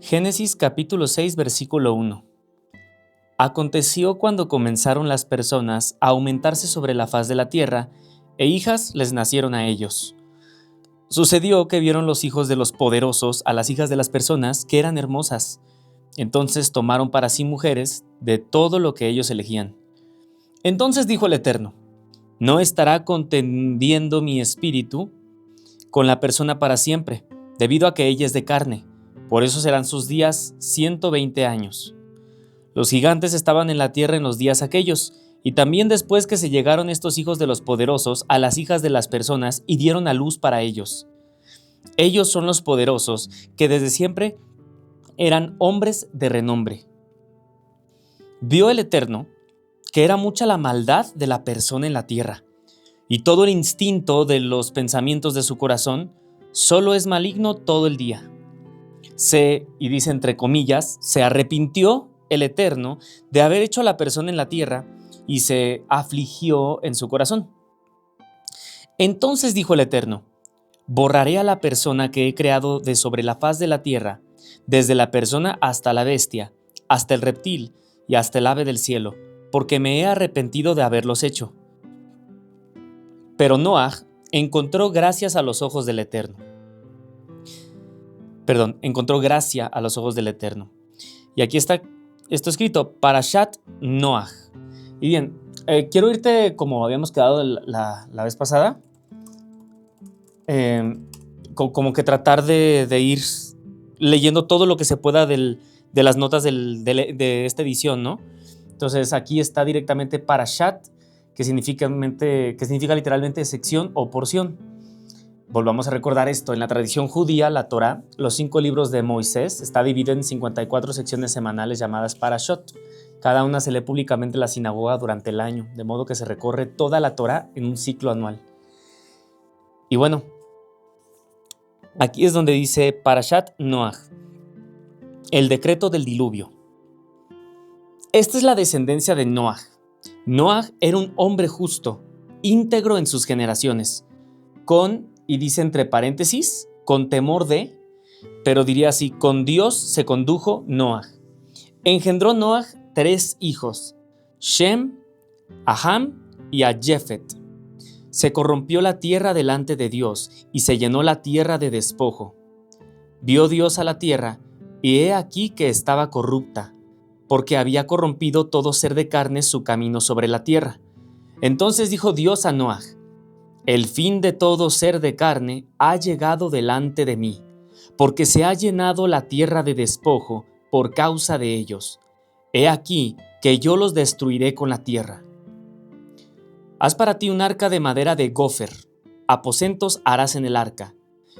Génesis capítulo 6, versículo 1. Aconteció cuando comenzaron las personas a aumentarse sobre la faz de la tierra, e hijas les nacieron a ellos. Sucedió que vieron los hijos de los poderosos a las hijas de las personas que eran hermosas. Entonces tomaron para sí mujeres de todo lo que ellos elegían. Entonces dijo el Eterno: ¿no estará contendiendo mi espíritu con la persona para siempre, debido a que ella es de carne? Por eso serán sus días 120 años. Los gigantes estaban en la tierra en los días aquellos, y también después que se llegaron estos hijos de los poderosos a las hijas de las personas y dieron a luz para ellos. Ellos son los poderosos, que desde siempre eran hombres de renombre. Vio el Eterno que era mucha la maldad de la persona en la tierra, y todo el instinto de los pensamientos de su corazón solo es maligno todo el día. Y dice entre comillas, se arrepintió el Eterno de haber hecho a la persona en la tierra y se afligió en su corazón. Entonces dijo el Eterno: borraré a la persona que he creado de sobre la faz de la tierra, desde la persona hasta la bestia, hasta el reptil y hasta el ave del cielo, porque me he arrepentido de haberlos hecho. Pero Noaj encontró gracias a los ojos del Eterno. Encontró gracia a los ojos del Eterno. Y aquí está esto escrito, Parashat Noaj. Y bien, quiero irte como habíamos quedado la vez pasada, como que tratar de ir leyendo todo lo que se pueda de las notas de esta edición, ¿no? Entonces aquí está directamente Parashat, que significa literalmente sección o porción. Volvamos a recordar esto: en la tradición judía, la Torá, los 5 libros de Moisés, está dividido en 54 secciones semanales llamadas Parashot. Cada una se lee públicamente en la sinagoga durante el año, de modo que se recorre toda la Torá en un ciclo anual. Y bueno, aquí es donde dice Parashat Noaj, el decreto del diluvio. Esta es la descendencia de Noaj. Noaj era un hombre justo, íntegro en sus generaciones, y dice entre paréntesis, con temor de, pero diría así, con Dios se condujo Noaj. Engendró Noaj 3 hijos, Shem, a Ham y a Jefet. Se corrompió la tierra delante de Dios y se llenó la tierra de despojo. Vio Dios a la tierra y he aquí que estaba corrupta, porque había corrompido todo ser de carne su camino sobre la tierra. Entonces dijo Dios a Noaj: el fin de todo ser de carne ha llegado delante de mí, porque se ha llenado la tierra de despojo por causa de ellos. He aquí que yo los destruiré con la tierra. Haz para ti un arca de madera de gofer, aposentos harás en el arca,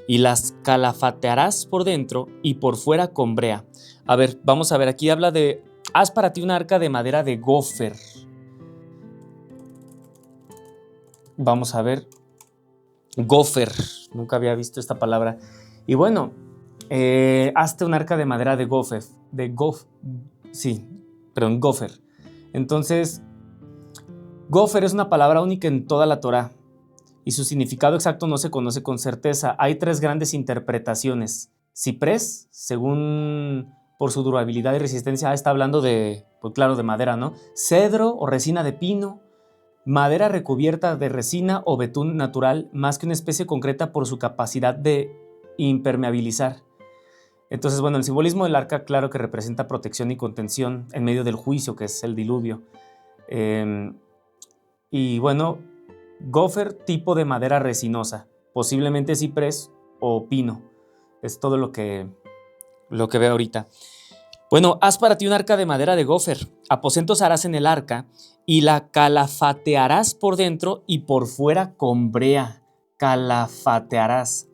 y las calafatearás por dentro y por fuera con brea. A ver, vamos a ver, aquí habla de, haz para ti un arca de madera de gofer. Vamos a ver, gofer, nunca había visto esta palabra. Y bueno, hazte un arca de madera de gofer, gofer. Entonces, gofer es una palabra única en toda la Torá y su significado exacto no se conoce con certeza. Hay 3 grandes interpretaciones. Ciprés, según por su durabilidad y resistencia, está hablando de, pues claro, de madera, ¿no? Cedro o resina de pino, madera recubierta de resina o betún natural, más que una especie concreta por su capacidad de impermeabilizar. Entonces, bueno, el simbolismo del arca, claro que representa protección y contención en medio del juicio, que es el diluvio. Y bueno, gofer, tipo de madera resinosa, posiblemente ciprés o pino. Es todo lo que veo ahorita. Bueno, haz para ti un arca de madera de gofer, aposentos harás en el arca y la calafatearás por dentro y por fuera con brea. Calafatearás.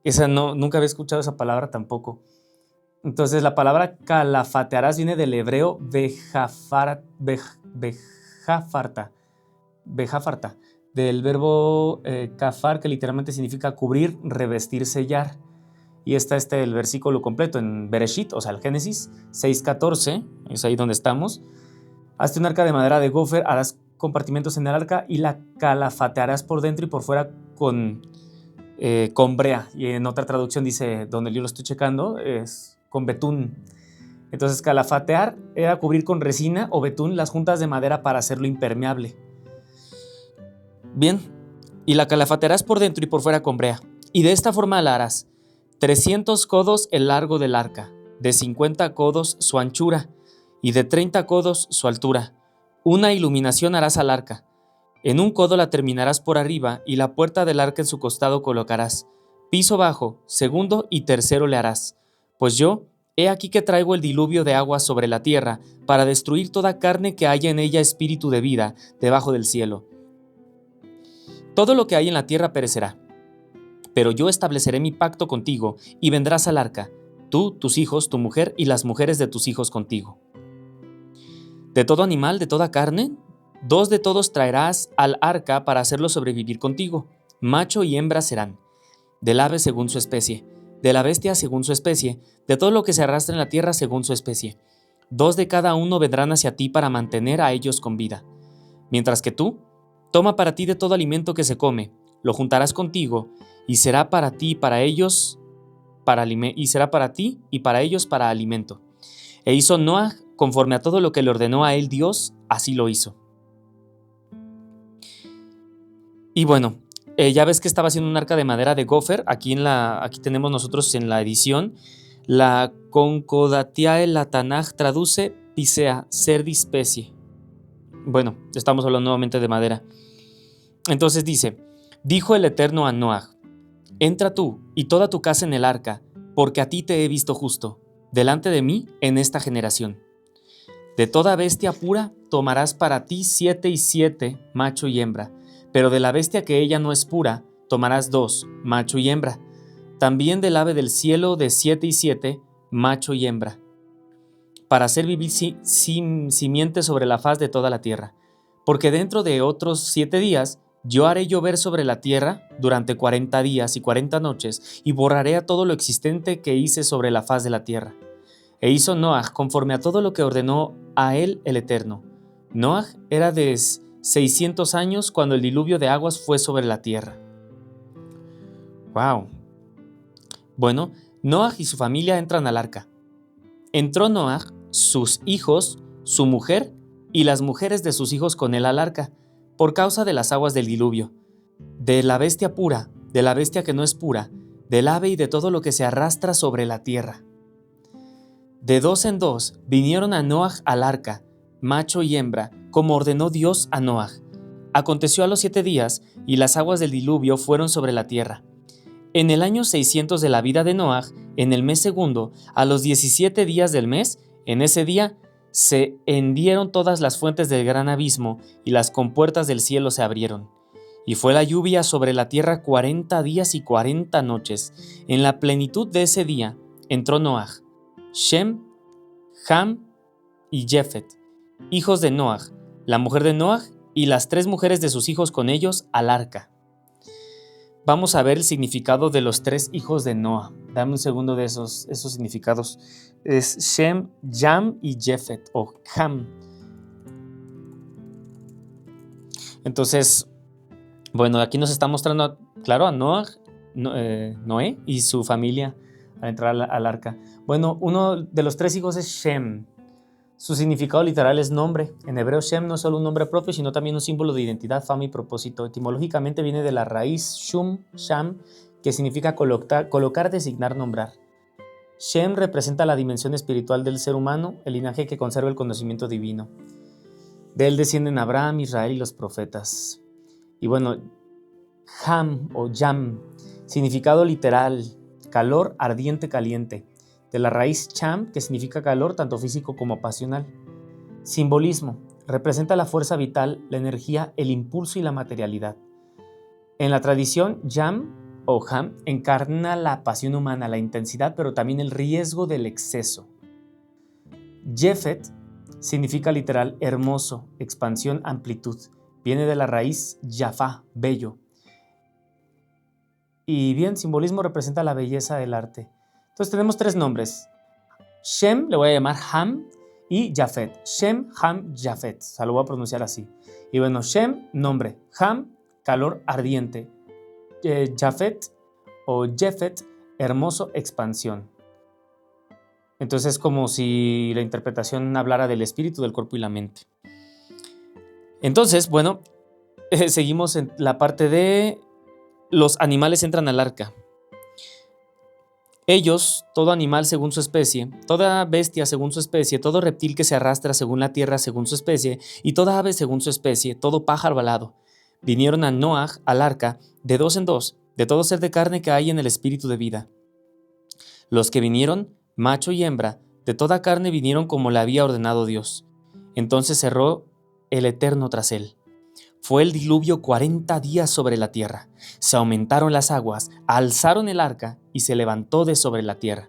Esa nunca había escuchado esa palabra tampoco. Entonces la palabra calafatearás viene del hebreo bejafarta, del verbo kafar, que literalmente significa cubrir, revestir, sellar. Y está el versículo completo en Bereshit, o sea, el Génesis 6:14, es ahí donde estamos. Hazte un arca de madera de gofer, harás compartimentos en el arca y la calafatearás por dentro y por fuera con con brea, y en otra traducción dice, donde yo lo estoy checando, es con betún. Entonces, calafatear era cubrir con resina o betún las juntas de madera para hacerlo impermeable. Bien, y la calafatearás por dentro y por fuera con brea, y de esta forma la harás: 300 codos el largo del arca, de 50 codos su anchura, y de 30 codos su altura. Una iluminación harás al arca. En un codo la terminarás por arriba, y la puerta del arca en su costado colocarás. Piso bajo, segundo y tercero le harás. Pues yo, he aquí que traigo el diluvio de agua sobre la tierra, para destruir toda carne que haya en ella espíritu de vida debajo del cielo. Todo lo que hay en la tierra perecerá. Pero yo estableceré mi pacto contigo, y vendrás al arca, tú, tus hijos, tu mujer y las mujeres de tus hijos contigo. De todo animal, de toda carne, 2 de todos traerás al arca para hacerlo sobrevivir contigo. Macho y hembra serán. Del ave según su especie, de la bestia según su especie, de todo lo que se arrastra en la tierra según su especie. 2 de cada uno vendrán hacia ti para mantener a ellos con vida. Mientras que tú, toma para ti de todo alimento que se come, lo juntarás contigo, y será para ti y para ellos para alimento. E hizo Noaj conforme a todo lo que le ordenó a él Dios, así lo hizo. Y bueno, ya ves que estaba haciendo un arca de madera de gofer. Aquí tenemos nosotros en la edición, la Concordatiae la Tanaj traduce Pisea, ser de especie. Bueno, estamos hablando nuevamente de madera. Entonces dice, dijo el Eterno a Noaj: entra tú y toda tu casa en el arca, porque a ti te he visto justo, delante de mí en esta generación. De toda bestia pura tomarás para ti 7 y 7, macho y hembra, pero de la bestia que ella no es pura, tomarás 2, macho y hembra. También del ave del cielo de 7 y 7, macho y hembra, para hacer vivir simiente sobre la faz de toda la tierra. Porque dentro de otros 7 días, yo haré llover sobre la tierra durante 40 días y 40 noches, y borraré a todo lo existente que hice sobre la faz de la tierra. E hizo Noaj conforme a todo lo que ordenó a él el Eterno. Noaj era de 600 años cuando el diluvio de aguas fue sobre la tierra. ¡Wow! Bueno, Noaj y su familia entran al arca. Entró Noaj, sus hijos, su mujer y las mujeres de sus hijos con él al arca, por causa de las aguas del diluvio, de la bestia pura, de la bestia que no es pura, del ave y de todo lo que se arrastra sobre la tierra. De 2 en 2 vinieron a Noaj al arca, macho y hembra, como ordenó Dios a Noaj. Aconteció a los 7 días, y las aguas del diluvio fueron sobre la tierra. En el año 600 de la vida de Noaj, en el mes segundo, a los 17 días del mes, en ese día, se hendieron todas las fuentes del gran abismo, y las compuertas del cielo se abrieron. Y fue la lluvia sobre la tierra 40 días y 40 noches. En la plenitud de ese día entró Noaj, Shem, Ham y Jefet, hijos de Noaj, la mujer de Noaj y las 3 mujeres de sus hijos con ellos al arca. Vamos a ver el significado de los 3 hijos de Noah. Dame un segundo de esos significados. Es Shem, Jam y Jefet, o Ham. Entonces, bueno, aquí nos está mostrando, claro, a Noé y su familia al entrar al arca. Bueno, uno de los 3 hijos es Shem. Su significado literal es nombre. En hebreo, Shem no es solo un nombre propio, sino también un símbolo de identidad, fama y propósito. Etimológicamente viene de la raíz Shum, Sham, que significa colocar, designar, nombrar. Shem representa la dimensión espiritual del ser humano, el linaje que conserva el conocimiento divino. De él descienden Abraham, Israel y los profetas. Y bueno, Ham o Yam, significado literal, calor, ardiente, caliente. De la raíz cham, que significa calor tanto físico como pasional. Simbolismo, representa la fuerza vital, la energía, el impulso y la materialidad. En la tradición, Yam o Ham encarna la pasión humana, la intensidad, pero también el riesgo del exceso. Jefet significa literal hermoso, expansión, amplitud. Viene de la raíz Jafá, bello. Y bien, simbolismo representa la belleza del arte. Entonces tenemos 3 nombres. Shem, le voy a llamar Ham, y Jafet. Shem, Ham, Jafet. O sea, lo voy a pronunciar así. Y bueno, Shem, nombre. Ham, calor ardiente. Jafet, o Jefet, hermoso, expansión. Entonces es como si la interpretación hablara del espíritu, del cuerpo y la mente. Entonces, bueno, seguimos en la parte de los animales entran al arca. Ellos, todo animal según su especie, toda bestia según su especie, todo reptil que se arrastra según la tierra según su especie, y toda ave según su especie, todo pájaro alado, vinieron a Noaj al arca de dos en dos, de todo ser de carne que hay en el espíritu de vida. Los que vinieron, macho y hembra, de toda carne vinieron como le había ordenado Dios. Entonces cerró el Eterno tras él. Fue el diluvio 40 días sobre la tierra. Se aumentaron las aguas, alzaron el arca y se levantó de sobre la tierra.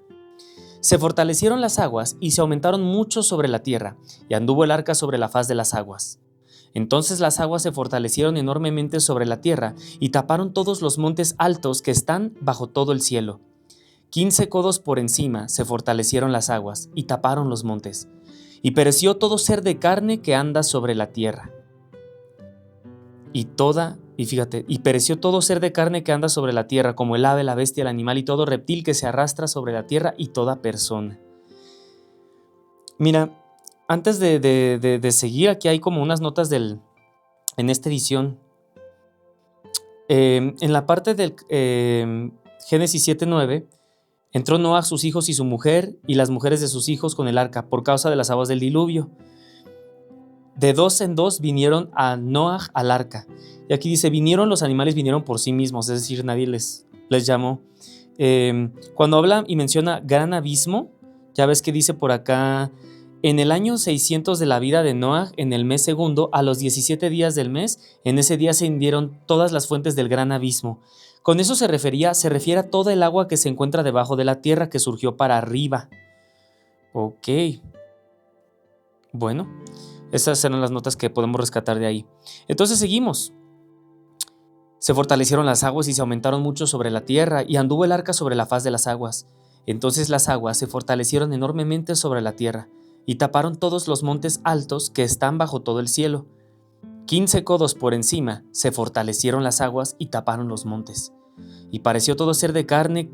Se fortalecieron las aguas y se aumentaron mucho sobre la tierra, y anduvo el arca sobre la faz de las aguas. Entonces las aguas se fortalecieron enormemente sobre la tierra y taparon todos los montes altos que están bajo todo el cielo. 15 codos por encima se fortalecieron las aguas y taparon los montes. Y pereció todo ser de carne que anda sobre la tierra. Y pereció todo ser de carne que anda sobre la tierra, como el ave, la bestia, el animal y todo reptil que se arrastra sobre la tierra y toda persona. Mira, antes de seguir, aquí hay como unas notas en esta edición. En la parte del Génesis 7:9, entró Noaj, sus hijos y su mujer, y las mujeres de sus hijos con el arca, por causa de las aguas del diluvio. De dos en dos vinieron a Noaj al arca. Y aquí dice, los animales vinieron por sí mismos, es decir, nadie les llamó. Cuando habla y menciona gran abismo, ya ves que dice por acá, en el año 600 de la vida de Noaj, en el mes segundo, a los 17 días del mes, en ese día se hundieron todas las fuentes del gran abismo. Con eso se refiere a toda el agua que se encuentra debajo de la tierra que surgió para arriba. Ok. Bueno, esas eran las notas que podemos rescatar de ahí. Entonces seguimos. Se fortalecieron las aguas y se aumentaron mucho sobre la tierra, y anduvo el arca sobre la faz de las aguas. Entonces las aguas se fortalecieron enormemente sobre la tierra, y taparon todos los montes altos que están bajo todo el cielo. 15 codos por encima se fortalecieron las aguas y taparon los montes. Y pereció todo ser de carne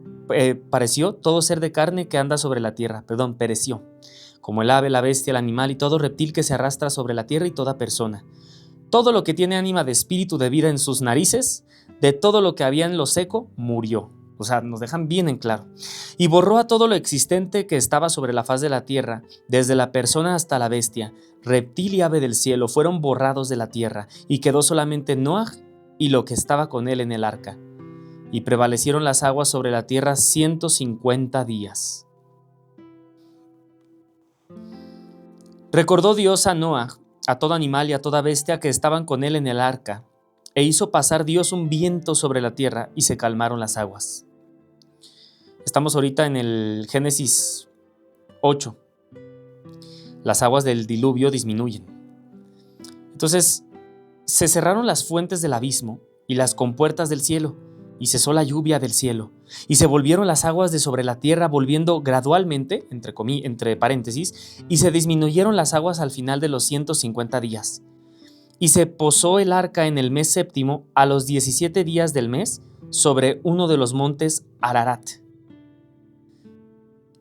que anda sobre la tierra, pereció, como el ave, la bestia, el animal y todo reptil que se arrastra sobre la tierra y toda persona. Todo lo que tiene ánima de espíritu de vida en sus narices, de todo lo que había en lo seco, murió. O sea, nos dejan bien en claro. Y borró a todo lo existente que estaba sobre la faz de la tierra, desde la persona hasta la bestia, reptil y ave del cielo, fueron borrados de la tierra, y quedó solamente Noaj y lo que estaba con él en el arca. Y prevalecieron las aguas sobre la tierra 150 días. Recordó Dios a Noaj, a todo animal y a toda bestia que estaban con él en el arca, e hizo pasar Dios un viento sobre la tierra, y se calmaron las aguas. Estamos ahorita en el Génesis 8. Las aguas del diluvio disminuyen. Entonces, se cerraron las fuentes del abismo y las compuertas del cielo, y cesó la lluvia del cielo, y se volvieron las aguas de sobre la tierra, volviendo gradualmente, entre paréntesis, y se disminuyeron las aguas al final de los 150 días. Y se posó el arca en el mes séptimo, a los 17 días del mes, sobre uno de los montes Ararat.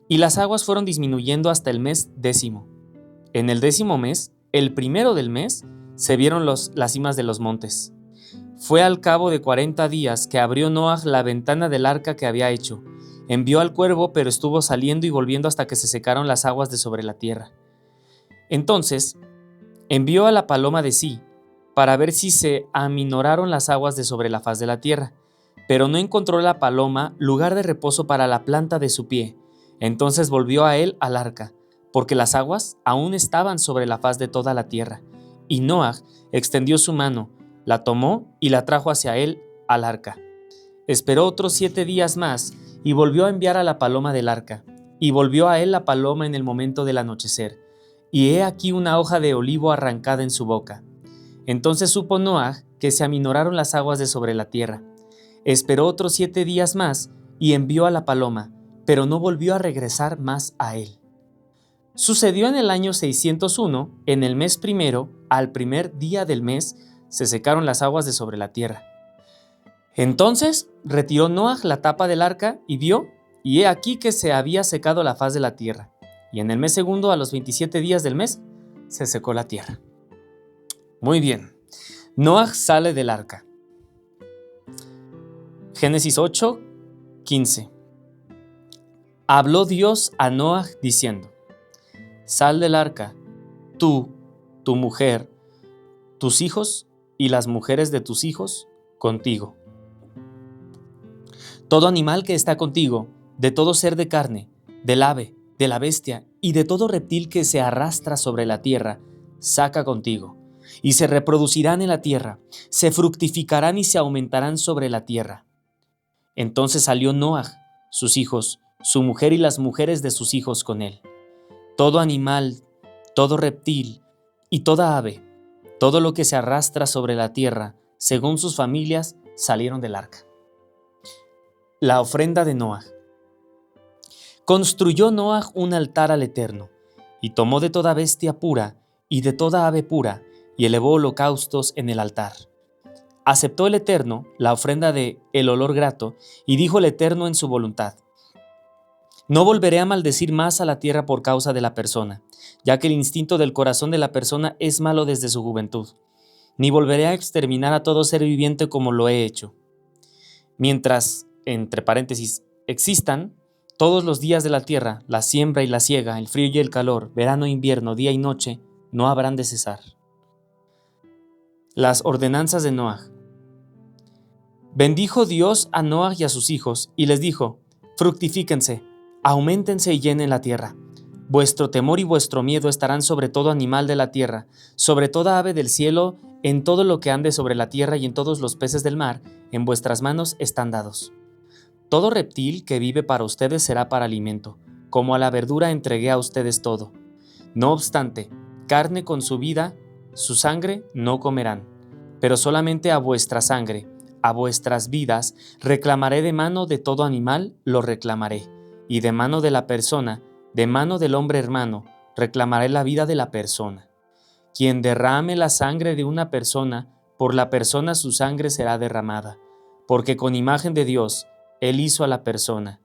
Y las aguas fueron disminuyendo hasta el mes 10. En el 10º mes, el primero del mes, se vieron las cimas de los montes. Fue al cabo de 40 días que abrió Noaj la ventana del arca que había hecho. Envió al cuervo, pero estuvo saliendo y volviendo hasta que se secaron las aguas de sobre la tierra. Entonces, envió a la paloma de sí, para ver si se aminoraron las aguas de sobre la faz de la tierra. Pero no encontró la paloma lugar de reposo para la planta de su pie. Entonces volvió a él al arca, porque las aguas aún estaban sobre la faz de toda la tierra. Y Noaj extendió su mano, la tomó y la trajo hacia él al arca. Esperó otros 7 días más y volvió a enviar a la paloma del arca. Y volvió a él la paloma en el momento del anochecer. Y he aquí una hoja de olivo arrancada en su boca. Entonces supo Noaj que se aminoraron las aguas de sobre la tierra. Esperó otros 7 días más y envió a la paloma, pero no volvió a regresar más a él. Sucedió en el año 601, en el mes primero, al primer día del mes, se secaron las aguas de sobre la tierra. Entonces retiró Noah la tapa del arca y vio, y he aquí que se había secado la faz de la tierra. Y en el mes segundo, a los 27 días del mes, se secó la tierra. Muy bien. Noah sale del arca. Génesis 8, 15. Habló Dios a Noah diciendo: sal del arca, tú, tu mujer, tus hijos y las mujeres de tus hijos contigo. Todo animal que está contigo, de todo ser de carne, del ave, de la bestia y de todo reptil que se arrastra sobre la tierra, saca contigo. Y se reproducirán en la tierra, se fructificarán y se aumentarán sobre la tierra. Entonces salió Noah, sus hijos, su mujer y las mujeres de sus hijos con él. Todo animal, todo reptil y toda ave, todo lo que se arrastra sobre la tierra, según sus familias, salieron del arca. La ofrenda de Noah. Construyó Noah un altar al Eterno, y tomó de toda bestia pura y de toda ave pura, y elevó holocaustos en el altar. Aceptó el Eterno la ofrenda de el olor grato, y dijo el Eterno en su voluntad: no volveré a maldecir más a la tierra por causa de la persona, ya que el instinto del corazón de la persona es malo desde su juventud, ni volveré a exterminar a todo ser viviente como lo he hecho. Mientras, entre paréntesis, existan todos los días de la tierra, la siembra y la siega, el frío y el calor, verano e invierno, día y noche, no habrán de cesar. Las ordenanzas de Noah. Bendijo Dios a Noah y a sus hijos, y les dijo: fructifíquense, auméntense y llenen la tierra. Vuestro temor y vuestro miedo estarán sobre todo animal de la tierra, sobre toda ave del cielo, en todo lo que ande sobre la tierra y en todos los peces del mar, en vuestras manos están dados. Todo reptil que vive para ustedes será para alimento, como a la verdura entregué a ustedes todo. No obstante, carne con su vida, su sangre no comerán, pero solamente a vuestra sangre, a vuestras vidas, reclamaré de mano de todo animal, lo reclamaré, y de mano de la persona, de mano del hombre hermano, reclamaré la vida de la persona. Quien derrame la sangre de una persona, por la persona su sangre será derramada, porque con imagen de Dios, Él hizo a la persona.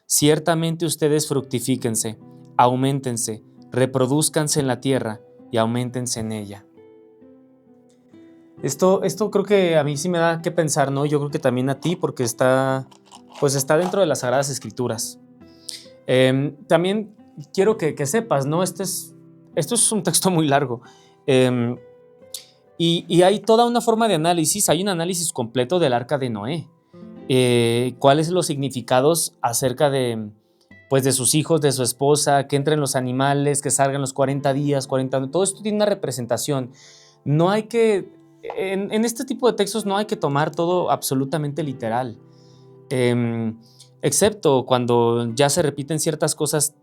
Ciertamente ustedes fructifíquense, auméntense, reproduzcanse en la tierra y auméntense en ella. Esto creo que a mí sí me da que pensar, ¿no? Yo creo que también a ti, porque está dentro de las Sagradas Escrituras. También quiero que sepas, ¿no? Esto es un texto muy largo. Y hay toda una forma de análisis, hay un análisis completo del arca de Noé. Cuáles son los significados acerca de sus hijos, de su esposa, que entren los animales, que salgan los 40 días, todo esto tiene una representación. No hay que, en este tipo de textos no hay que tomar todo absolutamente literal, excepto cuando ya se repiten ciertas cosas.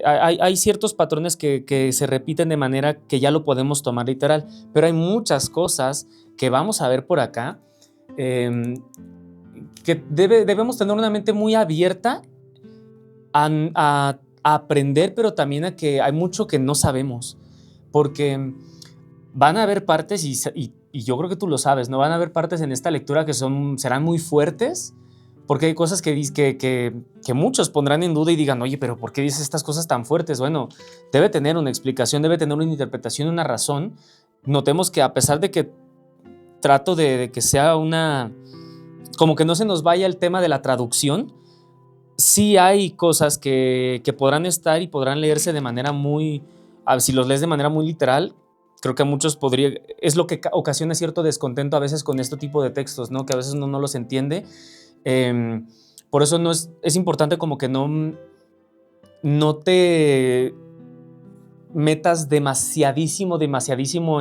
Hay ciertos patrones que se repiten de manera que ya lo podemos tomar literal, pero hay muchas cosas que vamos a ver por acá, que debemos tener una mente muy abierta a aprender, pero también a que hay mucho que no sabemos, porque van a haber partes, y yo creo que tú lo sabes, ¿no? Van a haber partes en esta lectura que serán muy fuertes, porque hay cosas que muchos pondrán en duda y digan: oye, pero ¿por qué dices estas cosas tan fuertes? Bueno, debe tener una explicación, debe tener una interpretación, una razón. Notemos que a pesar de que trato de que sea como que no se nos vaya el tema de la traducción, sí hay cosas que podrán estar y podrán leerse de manera si los lees de manera muy literal, creo que a muchos es lo que ocasiona cierto descontento a veces con este tipo de textos, ¿no? Que a veces uno no los entiende. Por eso es importante como que no te metas demasiadísimo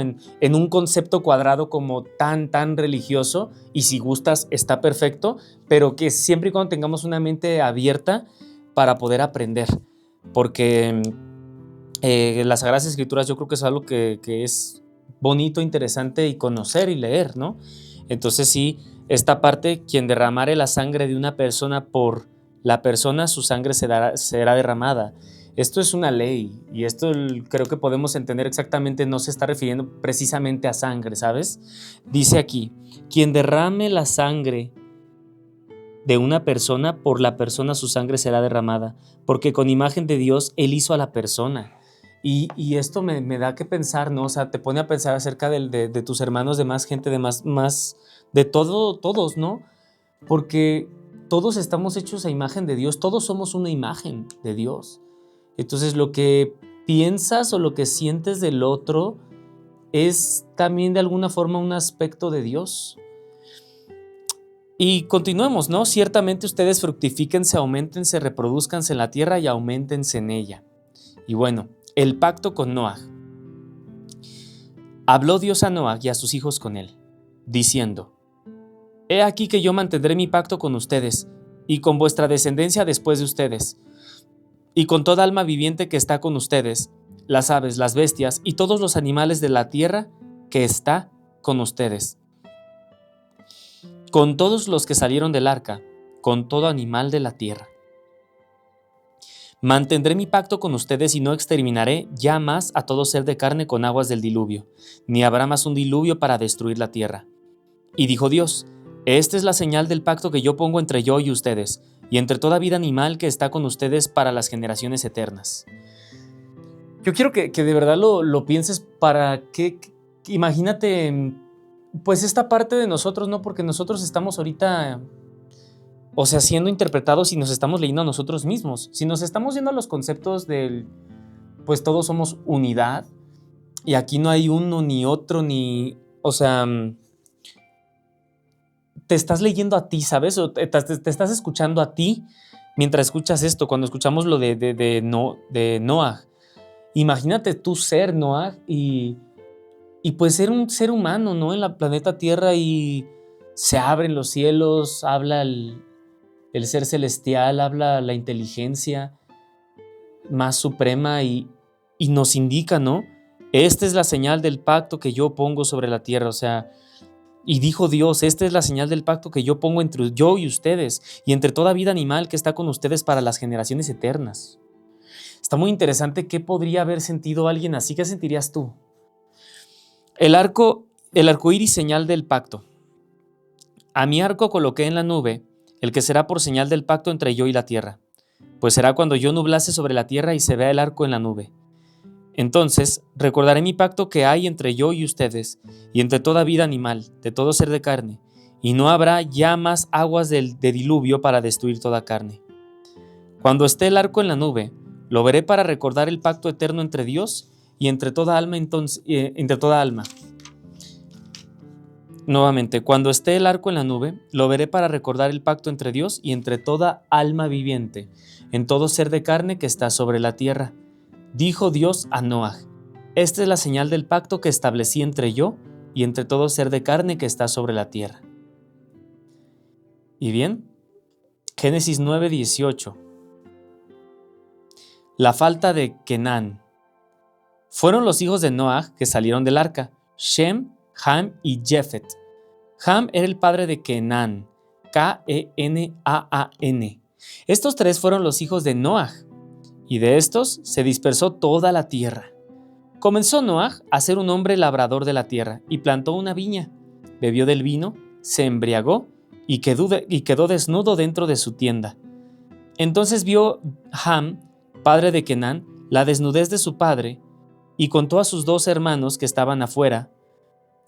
en un concepto cuadrado como tan religioso, y si gustas está perfecto, pero que siempre y cuando tengamos una mente abierta para poder aprender, porque las Sagradas Escrituras yo creo que es algo que es bonito, interesante y conocer y leer, ¿no? Entonces sí, esta parte: quien derramare la sangre de una persona, por la persona su sangre será derramada. Esto es una ley, y esto creo que podemos entender exactamente, no se está refiriendo precisamente a sangre, ¿sabes? Dice aquí: quien derrame la sangre de una persona, por la persona su sangre será derramada, porque con imagen de Dios Él hizo a la persona. Y esto me da que pensar, ¿no? O sea, te pone a pensar acerca de tus hermanos, de más gente, de más, de todo, todos, ¿no? Porque todos estamos hechos a imagen de Dios, todos somos una imagen de Dios. Entonces, lo que piensas o lo que sientes del otro es también de alguna forma un aspecto de Dios. Y continuemos, ¿no? Ciertamente ustedes fructifíquense, auméntense, reproduzcanse en la tierra y auméntense en ella. Y bueno, el pacto con Noaj. Habló Dios a Noaj y a sus hijos con él, diciendo: He aquí que yo mantendré mi pacto con ustedes y con vuestra descendencia después de ustedes, y con toda alma viviente que está con ustedes, las aves, las bestias y todos los animales de la tierra que está con ustedes, con todos los que salieron del arca, con todo animal de la tierra. Mantendré mi pacto con ustedes y no exterminaré ya más a todo ser de carne con aguas del diluvio, ni habrá más un diluvio para destruir la tierra. Y dijo Dios: Esta es la señal del pacto que yo pongo entre yo y ustedes, y entre toda vida animal que está con ustedes para las generaciones eternas. Yo quiero que de verdad lo pienses para que, imagínate, pues esta parte de nosotros, ¿no? Porque nosotros estamos ahorita, o sea, siendo interpretados y nos estamos leyendo a nosotros mismos. Si nos estamos yendo a los conceptos del, pues todos somos unidad, y aquí no hay uno ni otro, ni, o sea, te estás leyendo a ti, ¿sabes? O te estás escuchando a ti mientras escuchas esto, cuando escuchamos lo de Noaj. Imagínate tú ser Noaj y pues ser un ser humano, ¿no? En la planeta Tierra, y se abren los cielos, habla el ser celestial, habla la inteligencia más suprema y nos indica, ¿no? Esta es la señal del pacto que yo pongo sobre la tierra, o sea, y dijo Dios: esta es la señal del pacto que yo pongo entre yo y ustedes, y entre toda vida animal que está con ustedes para las generaciones eternas. Está muy interesante qué podría haber sentido alguien así. ¿Qué sentirías tú? El arco iris, señal del pacto. A mi arco coloqué en la nube, el que será por señal del pacto entre yo y la tierra, pues será cuando yo nublase sobre la tierra y se vea el arco en la nube. Entonces recordaré mi pacto que hay entre yo y ustedes, y entre toda vida animal, de todo ser de carne, y no habrá ya más aguas de diluvio para destruir toda carne. Cuando esté el arco en la nube, lo veré para recordar el pacto eterno entre Dios y entre toda alma, entre toda alma. Nuevamente, cuando esté el arco en la nube, lo veré para recordar el pacto entre Dios y entre toda alma viviente, en todo ser de carne que está sobre la tierra. Dijo Dios a Noaj: Esta es la señal del pacto que establecí entre yo y entre todo ser de carne que está sobre la tierra. Y bien, Génesis 9:18. La falta de Kenán. Fueron los hijos de Noaj que salieron del arca: Shem, Ham y Jefet. Ham era el padre de Kenán, Kenaan. Estos tres fueron los hijos de Noaj, y de estos se dispersó toda la tierra. Comenzó Noaj a ser un hombre labrador de la tierra, y plantó una viña, bebió del vino, se embriagó y quedó desnudo dentro de su tienda. Entonces vio Ham, padre de Kenán, la desnudez de su padre, y contó a sus dos hermanos que estaban afuera,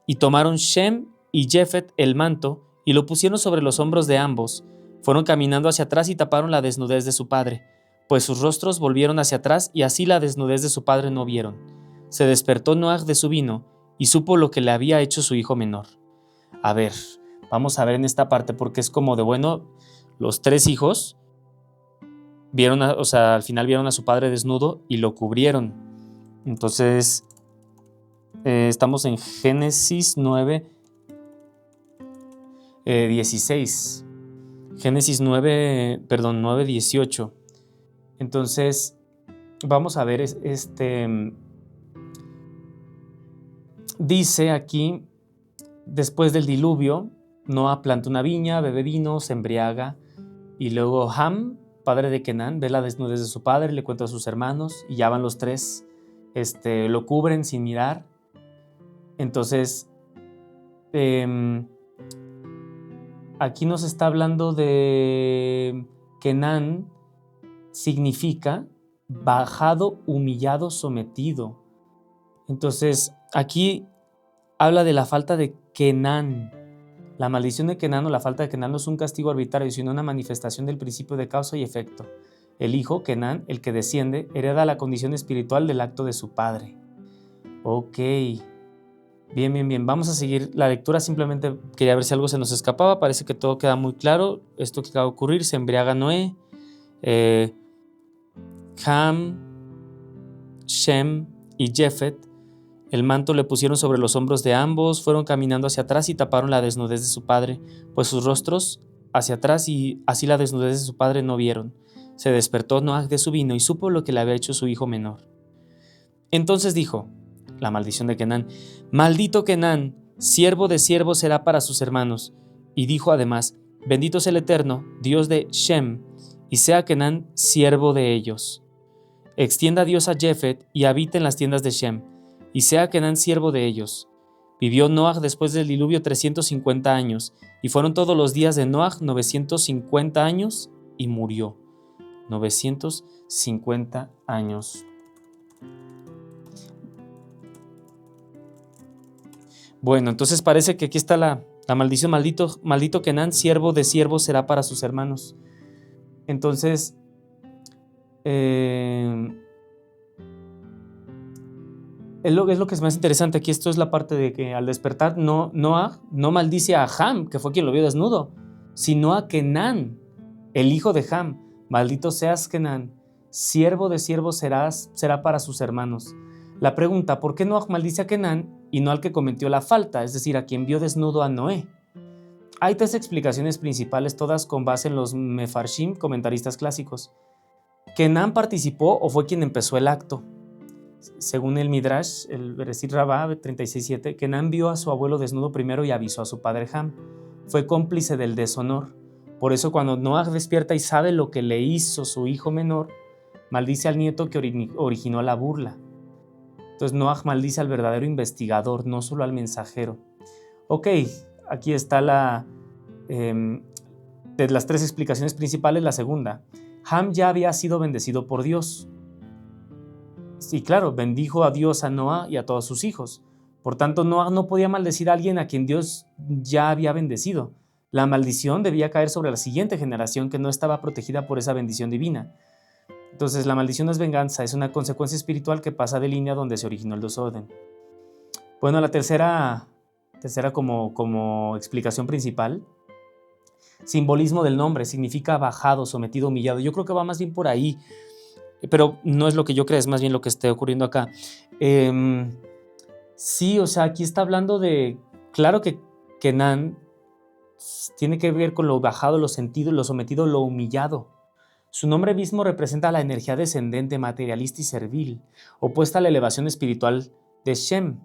y tomaron Shem y Jefet el manto, y lo pusieron sobre los hombros de ambos. Fueron caminando hacia atrás y taparon la desnudez de su padre, pues sus rostros volvieron hacia atrás, y así la desnudez de su padre no vieron. Se despertó Noaj de su vino, y supo lo que le había hecho su hijo menor. A ver, vamos a ver en esta parte, porque es como de, bueno, los tres hijos vieron, al final vieron a su padre desnudo y lo cubrieron. Entonces, estamos en Génesis 9:16. Génesis 9:18. Entonces, vamos a ver, dice aquí: después del diluvio, Noa planta una viña, bebe vino, se embriaga, y luego Ham, padre de Kenán, ve la desnudez de su padre, le cuenta a sus hermanos, y ya van los tres, lo cubren sin mirar. Entonces, aquí nos está hablando de Kenán, significa bajado, humillado, sometido. Entonces, aquí habla de la falta de Kenán. La maldición de Kenán o la falta de Kenán no es un castigo arbitrario, sino una manifestación del principio de causa y efecto. El hijo, Kenán, el que desciende, hereda la condición espiritual del acto de su padre. Ok. Bien. Vamos a seguir la lectura. Simplemente quería ver si algo se nos escapaba. Parece que todo queda muy claro. Esto que acaba de ocurrir, se embriaga Noé. Ham, Shem y Jefet, el manto le pusieron sobre los hombros de ambos, fueron caminando hacia atrás y taparon la desnudez de su padre, pues sus rostros hacia atrás y así la desnudez de su padre no vieron. Se despertó Noaj de su vino y supo lo que le había hecho su hijo menor. Entonces dijo, la maldición de Kenán, maldito Kenán, siervo de siervos será para sus hermanos. Y dijo además, bendito es el Eterno, Dios de Shem, y sea Kenán siervo de ellos. Extienda Dios a Jefet y habite en las tiendas de Shem, y sea Kenán siervo de ellos. Vivió Noaj después del diluvio 350 años, y fueron todos los días de Noaj 950 años, y murió. 950 años. Bueno, entonces parece que aquí está la maldición. Maldito Kenán, siervo de siervos será para sus hermanos. Entonces, es lo que es más interesante aquí. Esto es la parte de que al despertar Noah no maldice a Ham, que fue quien lo vio desnudo, sino a Kenán, el hijo de Ham. Maldito seas Kenán, siervo de siervos será para sus hermanos. La pregunta, ¿por qué Noah maldice a Kenán y no al que cometió la falta, es decir, a quien vio desnudo a Noé? Hay tres explicaciones principales, todas con base en los mefarshim, comentaristas clásicos. Kenán participó o fue quien empezó el acto. Según el Midrash, el Bereshit Rabbah 36.7, Kenán vio a su abuelo desnudo primero y avisó a su padre Ham. Fue cómplice del deshonor. Por eso cuando Noah despierta y sabe lo que le hizo su hijo menor, maldice al nieto que originó la burla. Entonces Noah maldice al verdadero investigador, no solo al mensajero. Ok, aquí está de las tres explicaciones principales, la segunda. Ham ya había sido bendecido por Dios. Sí, claro, bendijo a Dios a Noah y a todos sus hijos. Por tanto, Noah no podía maldecir a alguien a quien Dios ya había bendecido. La maldición debía caer sobre la siguiente generación que no estaba protegida por esa bendición divina. Entonces, la maldición no es venganza, es una consecuencia espiritual que pasa de línea donde se originó el desorden. Bueno, la tercera como explicación principal, simbolismo del nombre, significa bajado, sometido, humillado. Yo creo que va más bien por ahí, pero no es lo que yo creo, es más bien lo que esté ocurriendo acá. Sí, o sea, aquí está hablando de, claro que Kenán tiene que ver con lo bajado, lo sentido, lo sometido, lo humillado. Su nombre mismo representa la energía descendente, materialista y servil, opuesta a la elevación espiritual de Shem.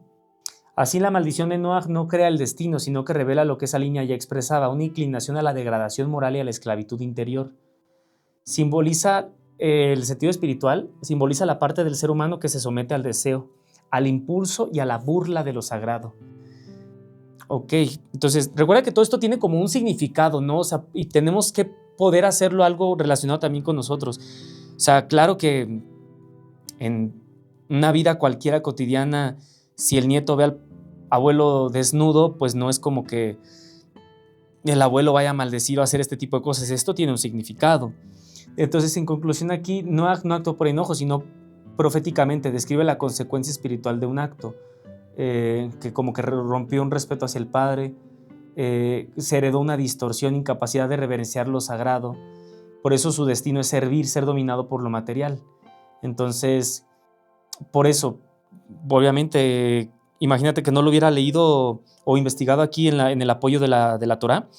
Así la maldición de Noah no crea el destino, sino que revela lo que esa línea ya expresaba, una inclinación a la degradación moral y a la esclavitud interior. Simboliza el sentido espiritual, simboliza la parte del ser humano que se somete al deseo, al impulso y a la burla de lo sagrado. Ok, entonces recuerda que todo esto tiene como un significado, ¿no? O sea, y tenemos que poder hacerlo algo relacionado también con nosotros. O sea, claro que en una vida cualquiera cotidiana, si el nieto ve al abuelo desnudo, pues no es como que el abuelo vaya a maldecir o a hacer este tipo de cosas. Esto tiene un significado. Entonces, en conclusión aquí, no actuó por enojo, sino proféticamente describe la consecuencia espiritual de un acto, que como que rompió un respeto hacia el padre, se heredó una distorsión, incapacidad de reverenciar lo sagrado. Por eso su destino es servir, ser dominado por lo material. Entonces, por eso, obviamente, imagínate que no lo hubiera leído o investigado aquí en el apoyo de la Torá.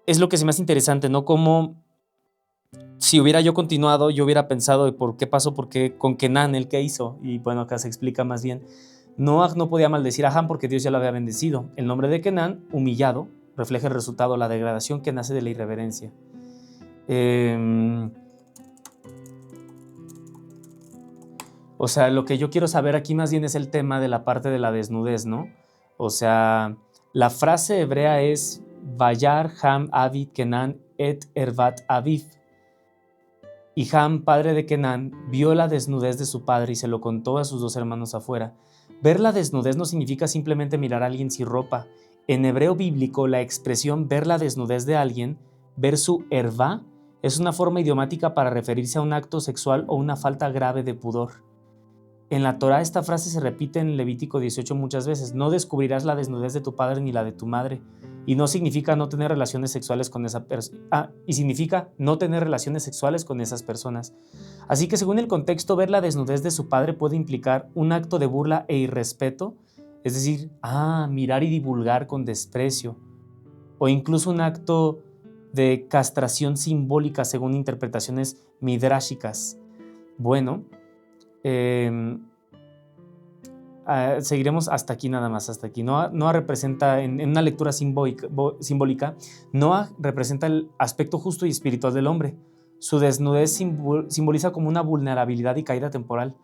Es lo que se me hace interesante, ¿no? Como si hubiera yo continuado, yo hubiera pensado de por qué pasó, por qué con Kenán, el que hizo. Y bueno, acá se explica más bien. Noah no podía maldecir a Ham porque Dios ya lo había bendecido. El nombre de Kenán, humillado, refleja el resultado, la degradación que nace de la irreverencia. O sea, lo que yo quiero saber aquí más bien es el tema de la parte de la desnudez, ¿no? O sea, la frase hebrea es Vayar Ham Avid Kenan et Ervat Aviv. Y Ham, padre de Kenán, vio la desnudez de su padre y se lo contó a sus dos hermanos afuera. Ver la desnudez no significa simplemente mirar a alguien sin ropa. En hebreo bíblico, la expresión ver la desnudez de alguien, ver su ervá, es una forma idiomática para referirse a un acto sexual o una falta grave de pudor. En la Torá esta frase se repite en Levítico 18 muchas veces. No descubrirás la desnudez de tu padre ni la de tu madre. Y no significa no tener relaciones sexuales con esa persona. Y significa no tener relaciones sexuales con esas personas. Así que según el contexto, ver la desnudez de su padre puede implicar un acto de burla e irrespeto, es decir, mirar y divulgar con desprecio, o incluso un acto de castración simbólica según interpretaciones midráshicas. Bueno, seguiremos hasta aquí nada más, hasta aquí. Noah representa, en una lectura simbólica, Noah representa el aspecto justo y espiritual del hombre. Su desnudez simboliza como una vulnerabilidad y caída temporal.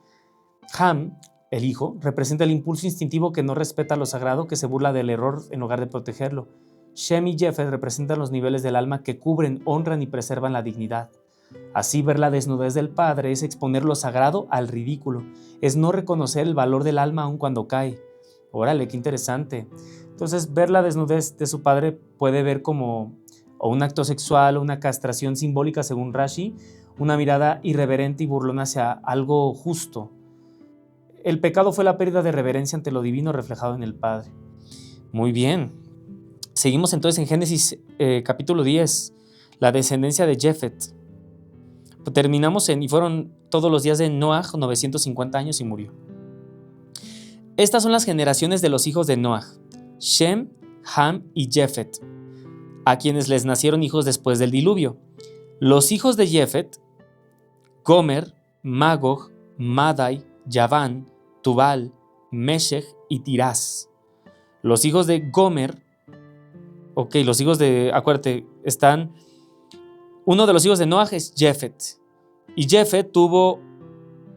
Ham, el hijo, representa el impulso instintivo que no respeta lo sagrado, que se burla del error en lugar de protegerlo. Shem y Jefet representan los niveles del alma que cubren, honran y preservan la dignidad. Así, ver la desnudez del padre es exponer lo sagrado al ridículo, es no reconocer el valor del alma aun cuando cae. Órale, qué interesante. Entonces, ver la desnudez de su padre puede ver como o un acto sexual o una castración simbólica según Rashi, una mirada irreverente y burlona hacia algo justo. El pecado fue la pérdida de reverencia ante lo divino reflejado en el Padre. Muy bien. Seguimos entonces en Génesis capítulo 10, la descendencia de Jefet. Terminamos y fueron todos los días de Noah 950 años y murió. Estas son las generaciones de los hijos de Noah, Shem, Ham y Jefet, a quienes les nacieron hijos después del diluvio. Los hijos de Jefet, Gomer, Magog, Madai, Yaván, Tubal, Meshech y Tirás. Los hijos de Gomer, los hijos de, acuérdate, uno de los hijos de Noah es Jefet. Y Jefet tuvo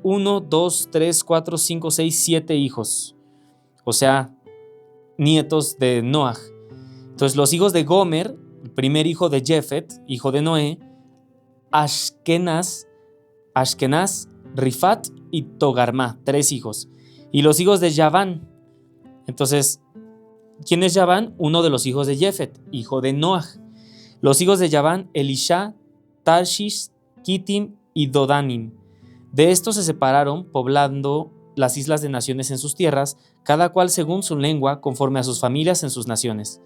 1, 2, 3, 4, 5, 6, 7 hijos. O sea, nietos de Noah. Entonces los hijos de Gomer, el primer hijo de Jefet, hijo de Noé, Ashkenaz, Rifat y Togarmá, 3 hijos. Y los hijos de Yaván. Entonces, ¿quién es Yaván? Uno de los hijos de Jefet, hijo de Noah. Los hijos de Yaván, Elisha, Tarshish, Kittim y Dodanim. De estos se separaron, poblando las islas de naciones en sus tierras, cada cual según su lengua, conforme a sus familias en sus naciones.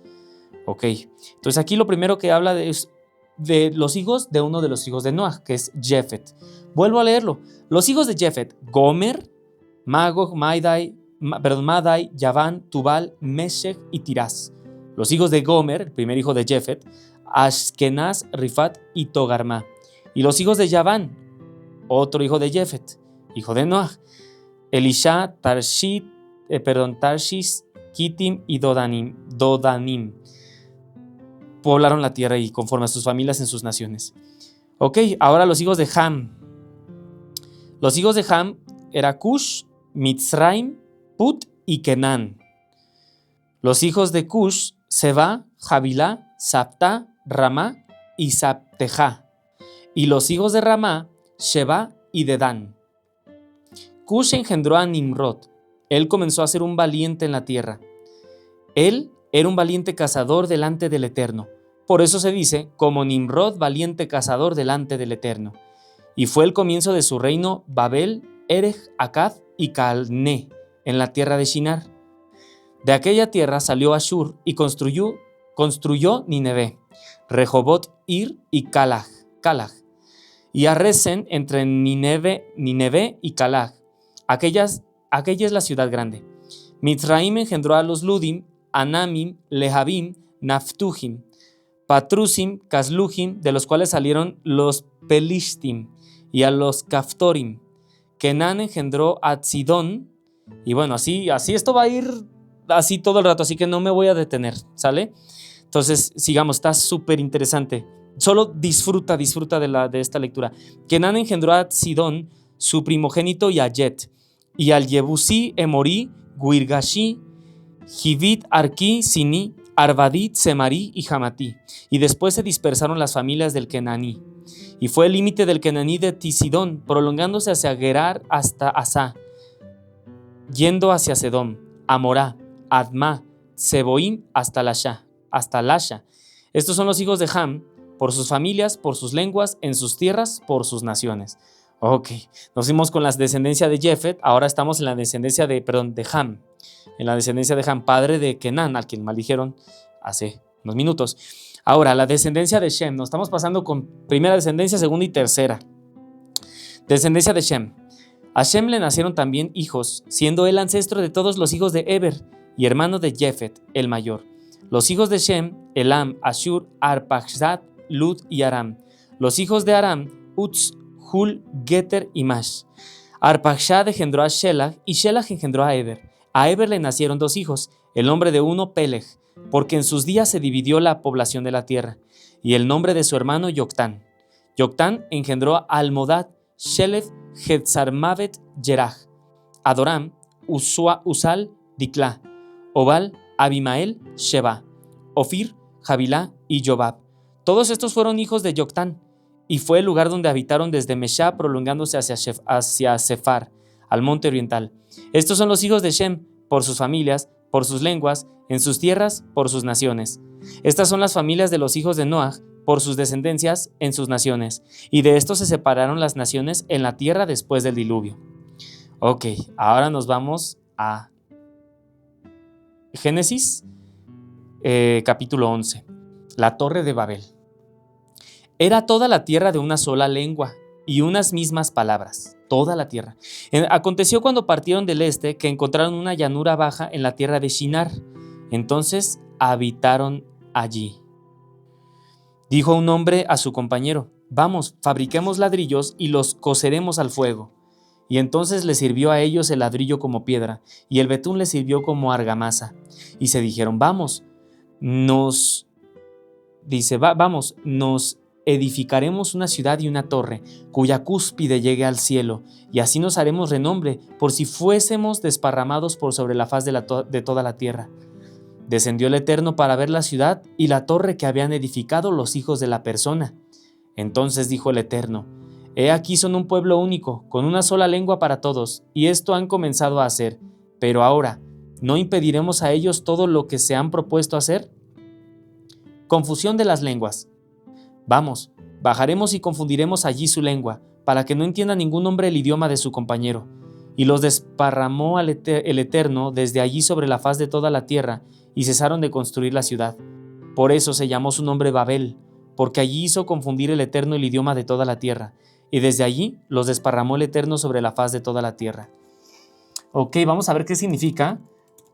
Entonces aquí lo primero que habla es de los hijos de uno de los hijos de Noah, que es Jefet. Vuelvo a leerlo. Los hijos de Jefet, Gomer, Magog, Madai, Yaván, Tubal, Meshech y Tirás. Los hijos de Gomer, el primer hijo de Jefet, Ashkenaz, Rifat y Togarmá. Y los hijos de Yaván, otro hijo de Jefet, hijo de Noah, Elisha, Tarshish, Kittim y Dodanim. Poblaron la tierra y conforme a sus familias en sus naciones. Ahora los hijos de Ham. Los hijos de Ham eran Cush, Mitzraim, Put y Kenán. Los hijos de Cush, Seba, Javilá, Sapta, Ramá y Saptejá. Y los hijos de Ramá, Sheba y Dedán. Cush engendró a Nimrod. Él comenzó a ser un valiente en la tierra. Él era un valiente cazador delante del Eterno. Por eso se dice, como Nimrod, valiente cazador delante del Eterno. Y fue el comienzo de su reino Babel, Erech, Akkad y Calné, en la tierra de Shinar. De aquella tierra salió Ashur y construyó Nínive, Rehobot, Ir y Calag. Y a Resen entre Nínive y Calag. Aquella es la ciudad grande. Mitzraim engendró a los Ludim, Anamim, Lehabim, Naftujim, Patrusim, Casluhim, de los cuales salieron los Pelishtim, y a los Kaftorim. Kenán engendró a Tzidón, y bueno, así esto va a ir así todo el rato, así que no me voy a detener, ¿sale? Entonces, sigamos, está súper interesante. Solo disfruta de esta lectura. Kenán engendró a Tzidón, su primogénito, y a Jet, y al Yebusí, Emorí, Guirgashi, Jivit, Arki, Sini, Arvadí, Semarí y Hamatí, y después se dispersaron las familias del Kenaní. Y fue el límite del Kenaní de Tisidón, prolongándose hacia Gerar hasta Asá, yendo hacia Sedom, Amorá, Admá, Seboim hasta Lasha. Estos son los hijos de Ham, por sus familias, por sus lenguas, en sus tierras, por sus naciones. Ok, nos fuimos con la descendencia de Jefet, ahora estamos en la descendencia de Ham. En la descendencia de Ham, padre de Kenán, al quien maldijeron hace unos minutos. Ahora, la descendencia de Shem, nos estamos pasando con primera descendencia, segunda y tercera. Descendencia de Shem. A Shem le nacieron también hijos, siendo él ancestro de todos los hijos de Eber y hermano de Jefet, el mayor. Los hijos de Shem, Elam, Ashur, Arpachshad, Lud y Aram. Los hijos de Aram, Uz, Hul, Geter y Mash. Arpachshad engendró a Shelah y Shelah engendró a Eber. A Eber le nacieron dos hijos, el nombre de uno Peleg, porque en sus días se dividió la población de la tierra, y el nombre de su hermano Yoctán. Yoctán engendró a Almodad, Shelef, Jetzarmavet, Jeraj, Adoram, Usal, Dikla, Obal, Abimael, Sheba, Ofir, Jabilá y Jobab. Todos estos fueron hijos de Yoctán, y fue el lugar donde habitaron desde Meshá, prolongándose hacia Sefar, al monte oriental. Estos son los hijos de Shem, por sus familias, por sus lenguas, en sus tierras, por sus naciones. Estas son las familias de los hijos de Noah, por sus descendencias, en sus naciones. Y de estos se separaron las naciones en la tierra después del diluvio. Ok, ahora nos vamos a Génesis, capítulo 11. La Torre de Babel. Era toda la tierra de una sola lengua y unas mismas palabras. Toda la tierra. Aconteció cuando partieron del este que encontraron una llanura baja en la tierra de Shinar. Entonces habitaron allí. Dijo un hombre a su compañero: vamos, fabriquemos ladrillos y los coceremos al fuego. Y entonces le sirvió a ellos el ladrillo como piedra, y el betún le sirvió como argamasa. Y se dijeron: vamos, nos edificaremos una ciudad y una torre, cuya cúspide llegue al cielo, y así nos haremos renombre, por si fuésemos desparramados por sobre la faz de toda la tierra. Descendió el Eterno para ver la ciudad y la torre que habían edificado los hijos de la persona. Entonces dijo el Eterno: he aquí son un pueblo único, con una sola lengua para todos, y esto han comenzado a hacer. Pero ahora, ¿no impediremos a ellos todo lo que se han propuesto hacer? Confusión de las lenguas. Vamos, bajaremos y confundiremos allí su lengua, para que no entienda ningún hombre el idioma de su compañero. Y los desparramó el Eterno desde allí sobre la faz de toda la tierra, y cesaron de construir la ciudad. Por eso se llamó su nombre Babel, porque allí hizo confundir el Eterno el idioma de toda la tierra, y desde allí los desparramó el Eterno sobre la faz de toda la tierra. Ok, vamos a ver qué significa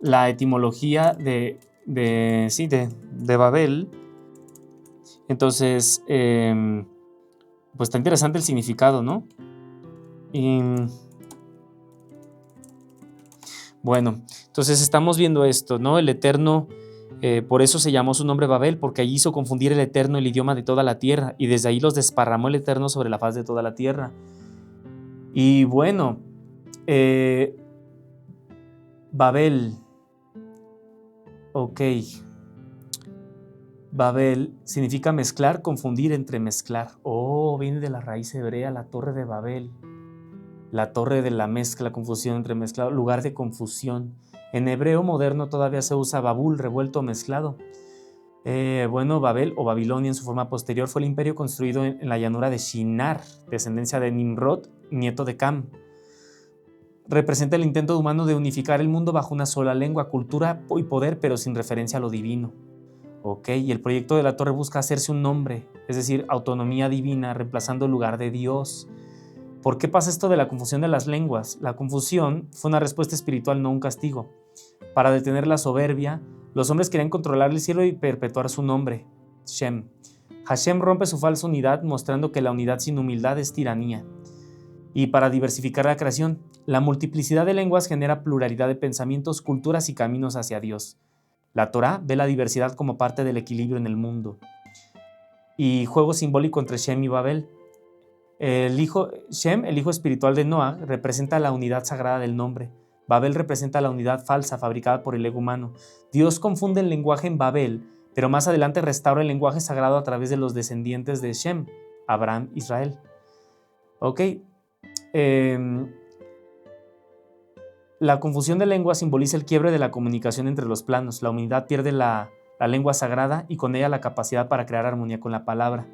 la etimología de Babel. Entonces, pues está interesante el significado, ¿no? Y bueno, entonces estamos viendo esto, ¿no? El Eterno, por eso se llamó su nombre Babel, porque allí hizo confundir el Eterno el idioma de toda la tierra, y desde ahí los desparramó el Eterno sobre la faz de toda la tierra. Y bueno, Babel, ok. Babel significa mezclar, confundir, entremezclar. Oh, viene de la raíz hebrea, la torre de Babel. La torre de la mezcla, confusión, entremezclado, lugar de confusión. En hebreo moderno todavía se usa babul, revuelto o mezclado. Babel o Babilonia en su forma posterior fue el imperio construido en la llanura de Shinar, descendencia de Nimrod, nieto de Cam. Representa el intento humano de unificar el mundo bajo una sola lengua, cultura y poder, pero sin referencia a lo divino. Ok, y el proyecto de la torre busca hacerse un nombre, es decir, autonomía divina, reemplazando el lugar de Dios. ¿Por qué pasa esto de la confusión de las lenguas? La confusión fue una respuesta espiritual, no un castigo. Para detener la soberbia, los hombres querían controlar el cielo y perpetuar su nombre, Shem. Hashem rompe su falsa unidad, mostrando que la unidad sin humildad es tiranía. Y para diversificar la creación, la multiplicidad de lenguas genera pluralidad de pensamientos, culturas y caminos hacia Dios. La Torá ve la diversidad como parte del equilibrio en el mundo. Y juego simbólico entre Shem y Babel. Shem, el hijo espiritual de Noah, representa la unidad sagrada del nombre. Babel representa la unidad falsa fabricada por el ego humano. Dios confunde el lenguaje en Babel, pero más adelante restaura el lenguaje sagrado a través de los descendientes de Shem, Abraham, Israel. Ok. La confusión de lengua simboliza el quiebre de la comunicación entre los planos. La humanidad pierde la lengua sagrada y con ella la capacidad para crear armonía con la palabra.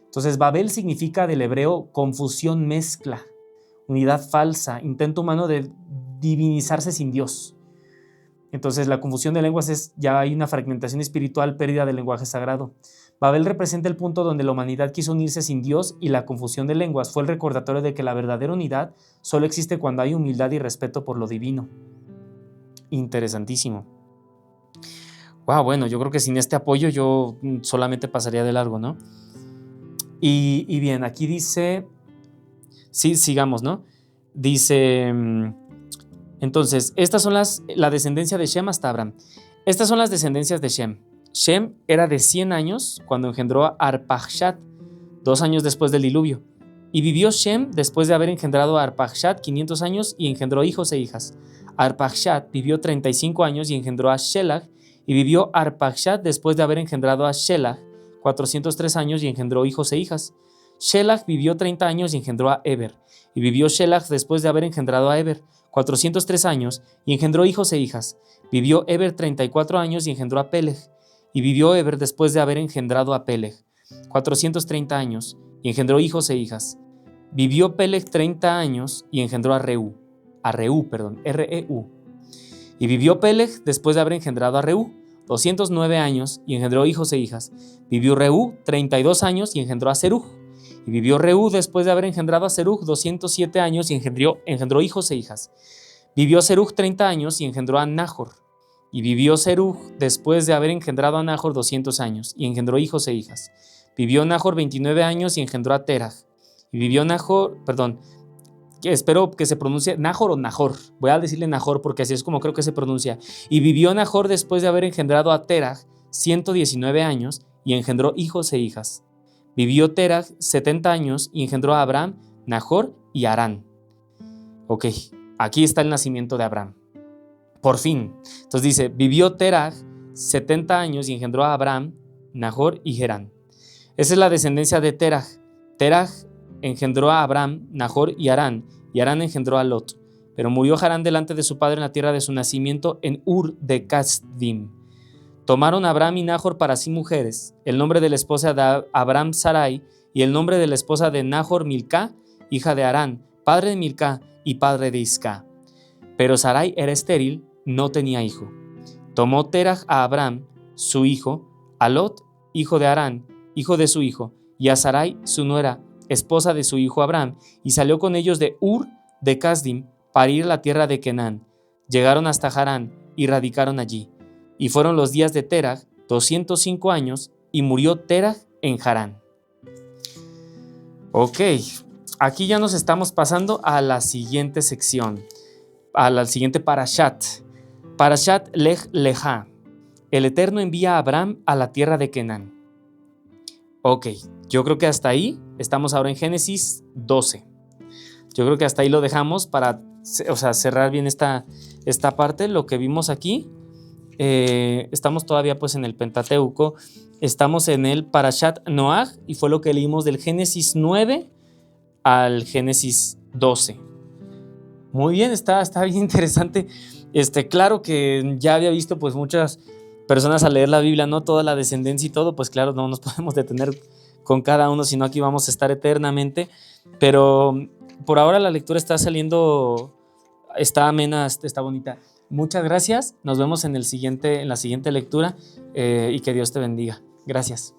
Entonces, Babel significa del hebreo confusión, mezcla, unidad falsa, intento humano de divinizarse sin Dios. Entonces, la confusión de lenguas ya hay una fragmentación espiritual, pérdida del lenguaje sagrado. Babel representa el punto donde la humanidad quiso unirse sin Dios y la confusión de lenguas fue el recordatorio de que la verdadera unidad solo existe cuando hay humildad y respeto por lo divino. Interesantísimo. Wow, bueno, yo creo que sin este apoyo yo solamente pasaría de largo, ¿no? Y bien, aquí dice, sí, sigamos, ¿no? Dice, entonces, estas son la descendencia de Shem hasta Abraham. Estas son las descendencias de Shem. Shem era de 100 años cuando engendró a Arpachshad, 2 años después del diluvio. Y vivió Shem después de haber engendrado a Arpachshad 500 años y engendró hijos e hijas. Arpachshad vivió 35 años y engendró a Shelah. Y vivió Arpachshad después de haber engendrado a Shelah 403 años y engendró hijos e hijas. Shelah vivió 30 años y engendró a Eber. Y vivió Shelah después de haber engendrado a Eber 403 años y engendró hijos e hijas. Vivió Eber 34 años y engendró a Peleg. Y vivió Eber después de haber engendrado a Peleg 430 años y engendró hijos e hijas. Vivió Peleg 30 años y engendró a Reu. R-E-U. Y vivió Peleg después de haber engendrado a Reu 209 años y engendró hijos e hijas. Vivió Reu 32 años y engendró a Serug. Y vivió Reu después de haber engendrado a Serug 207 años y engendró hijos e hijas. Vivió Serug 30 años y engendró a Nahor. Y vivió Serug después de haber engendrado a Nahor 200 años y engendró hijos e hijas. Vivió Nahor 29 años y engendró a Terah. Y vivió Nahor, espero que se pronuncie Nahor o Nahor. Voy a decirle Nahor porque así es como creo que se pronuncia. Y vivió Nahor después de haber engendrado a Terah 119 años y engendró hijos e hijas. Vivió Terah 70 años y engendró a Abraham, Nahor y Harán. Ok, aquí está el nacimiento de Abraham. Por fin. Entonces dice, vivió Terah 70 años y engendró a Abraham, Nahor y Harán. Esa es la descendencia de Terah. Terah engendró a Abraham, Nahor y Harán engendró a Lot. Pero murió Harán delante de su padre en la tierra de su nacimiento en Ur de Kasdim. Tomaron a Abraham y Nahor para sí mujeres, el nombre de la esposa de Abraham Sarai y el nombre de la esposa de Nahor Milcá, hija de Harán, padre de Milcá y padre de Iscá. Pero Sarai era estéril, no tenía hijo. Tomó Terah a Abraham, su hijo, a Lot, hijo de Harán, hijo de su hijo, y a Sarai, su nuera, esposa de su hijo Abraham, y salió con ellos de Ur de Kasdim para ir a la tierra de Canaán. Llegaron hasta Harán y radicaron allí. Y fueron los días de Terah 205 años y murió Terah en Harán. Ok, aquí ya nos estamos pasando a la siguiente sección, a la siguiente parashat. Parashat Lech Lecha. El Eterno envía a Abraham a la tierra de Canaán. Ok, yo creo que hasta ahí estamos ahora en Génesis 12. Yo creo que hasta ahí lo dejamos para cerrar bien esta parte, lo que vimos aquí. Estamos todavía pues en el Pentateuco, estamos en el Parashat Noach y fue lo que leímos del Génesis 9 al Génesis 12. Muy bien, está bien interesante. Claro que ya había visto pues muchas personas al leer la Biblia, ¿no? Toda la descendencia y todo, pues claro, no nos podemos detener con cada uno, sino aquí vamos a estar eternamente. Pero por ahora la lectura está saliendo, está amena, está bonita. Muchas gracias, nos vemos en la siguiente lectura y que Dios te bendiga. Gracias.